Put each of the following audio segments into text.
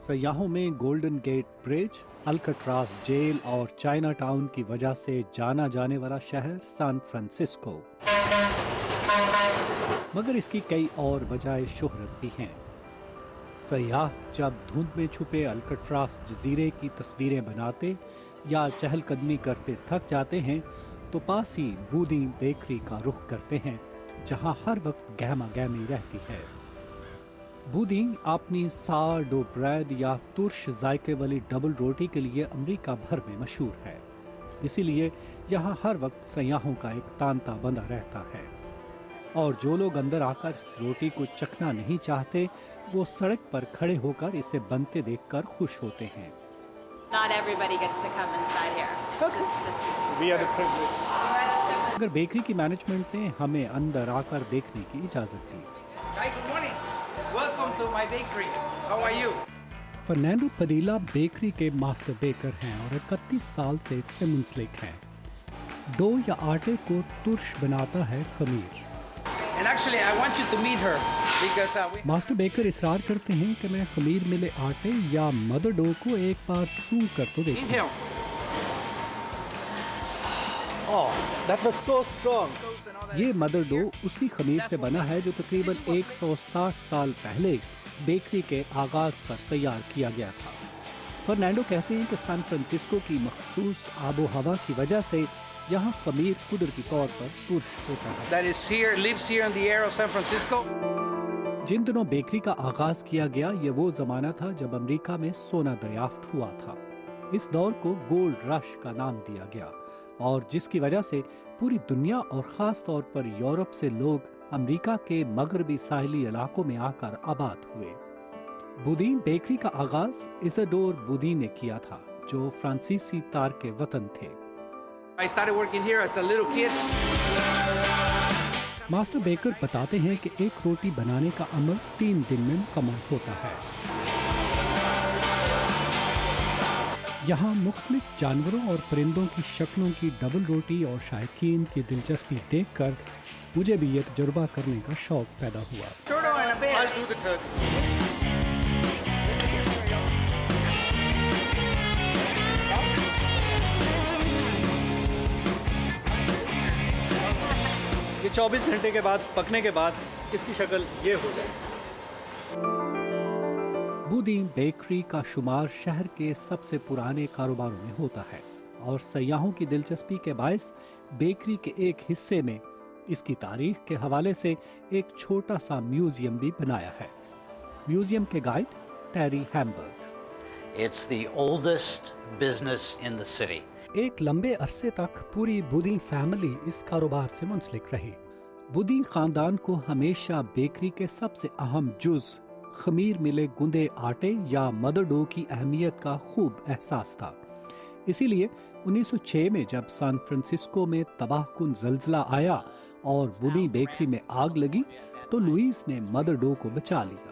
سیاحوں میں golden get برج، الکٹراز jail اور چائنا ٹاؤن کی وجہ سے جانا جانے والا شہر سان فرانسسکو، مگر اس کی کئی اور وجہ شہرت بھی ہیں۔ سیاح جب دھند میں چھپے الکٹراز جزیرے کی تصویریں بناتے یا چہل قدمی کرتے تھک جاتے ہیں تو پاس ہی بودیں بیکری کا رخ کرتے ہیں، جہاں ہر وقت گہما گہمی رہتی ہے۔ بودیں اپنی سار ڈو بریڈ یا ترش ذائقے والی ڈبل روٹی کے لیے امریکہ بھر میں مشہور ہے، اسی لیے یہاں ہر وقت سیاحوں کا ایک تانتا بندہ رہتا ہے، اور جو لوگ اندر آ کر اس روٹی کو چکھنا نہیں چاہتے وہ سڑک پر کھڑے ہو کر اسے بنتے دیکھ کر خوش ہوتے ہیں۔ اگر بیکری کی مینجمنٹ نے ہمیں اندر آ کر دیکھنے کی اجازت دی۔ فرنینڈو پدیلا بیکری کے ماسٹر بیکر ہیں اور 31 سال سے اس سے منسلک ہیں۔ ڈو یا آٹے کو ترش بناتا ہے خمیر۔ ماسٹر بیکر اصرار کرتے ہیں کہ میں خمیر ملے آٹے یا مدر ڈو کو ایک بار سونگھ کر تو دیکھوں۔ یہ مدر ڈو اسی خمیر سے بنا ہے جو تقریباً 160 سال پہلے بیکری کے آغاز پر تیار کیا گیا تھا۔ فرنینڈو کہتے ہیں کہ سان فرانسسکو کی مخصوص آب و ہوا کی وجہ سے یہاں خمیر قدرتی طور پر ترش ہوتا ہے۔ جن دنوں بیکری کا آغاز کیا گیا یہ وہ زمانہ تھا جب امریکہ میں سونا دریافت ہوا تھا۔ اس دور کو گولڈ رش کا نام دیا گیا، اور جس کی وجہ سے پوری دنیا اور خاص طور پر یورپ سے لوگ امریکہ کے مغربی ساحلی علاقوں میں آ کر آباد ہوئے۔ بودین بیکری کا آغاز ایزاڈور بودین نے کیا تھا، جو فرانسیسی تارک وطن تھے۔ ماسٹر بیکر بتاتے ہیں کہ ایک روٹی بنانے کا عمل 3 دن میں مکمل ہوتا ہے۔ یہاں مختلف جانوروں اور پرندوں کی شکلوں کی ڈبل روٹی اور شائقین کی دلچسپی دیکھ کر مجھے بھی یہ تجربہ کرنے کا شوق پیدا ہوا۔ یہ 24 گھنٹے کے بعد پکنے کے بعد اس کی شکل یہ ہو جائے۔ بودین بیکری کا شمار شہر کے سب سے پرانے کاروباروں میں ہوتا ہے، اور سیاحوں کی دلچسپی کے باعث بیکری کے ایک حصے میں اس کی تاریخ کے حوالے سے ایک چھوٹا سا میوزیم بھی بنایا ہے۔ میوزیم کے guide Terry Hamburg. It's the oldest business in the city. ایک لمبے عرصے تک پوری بودین فیملی اس کاروبار سے منسلک رہی۔ بودین خاندان کو ہمیشہ بیکری کے سب سے اہم جز خمیر ملے گندے آٹے یا مدر ڈو کی اہمیت کا خوب احساس تھا۔ اسی لیے 1906 میں جب سان فرانسسکو میں تباہ کن زلزلہ آیا اور بودین بیکری میں آگ لگی تو لوئیس نے مدر ڈو کو بچا لیا۔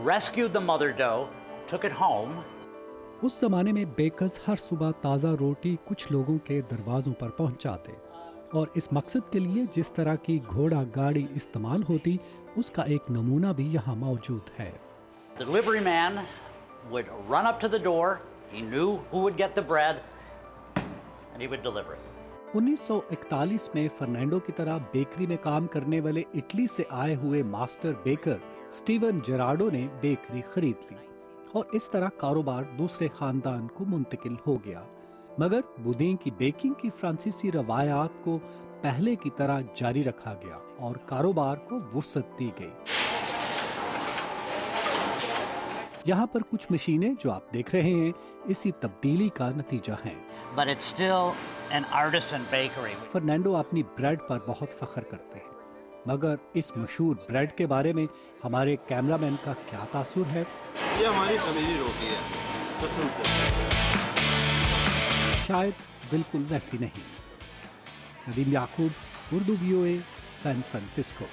Rescued the mother dough, took it home. اس زمانے میں بیکرز ہر صبح تازہ روٹی کچھ لوگوں کے دروازوں پر پہنچاتے، اور اس مقصد کے لیے جس طرح کی گھوڑا گاڑی استعمال ہوتی اس کا ایک نمونہ بھی یہاں موجود ہے۔ The delivery man would run up to the door. He knew who would get the bread, and he would deliver it. 1941 میں فرنینڈو کی طرح بیکری میں کام کرنے والے اٹلی سے آئے ہوئے ماسٹر بیکر سٹیون جیراڈو نے بیکری خرید لی، اور اس طرح کاروبار دوسرے خاندان کو منتقل ہو گیا، مگر بودین کی بیکنگ کی فرانسیسی روایات کو پہلے کی طرح جاری رکھا گیا اور کاروبار کو وسعت دی گئی۔ یہاں پر کچھ مشینیں جو آپ دیکھ رہے ہیں اسی تبدیلی کا نتیجہ ہیں۔ But it's still an artisan bakery. Fernando اپنی بریڈ پر بہت فخر کرتے ہیں، مگر اس مشہور بریڈ کے بارے میں ہمارے کیمرہ مین کا کیا تاثر ہے؟ یہ ہماری خمیری روٹی ہے، قسم سے۔ شاید بالکل ویسی نہیں۔ ندیم یعقوب، اردو VOA، سان فرانسسکو۔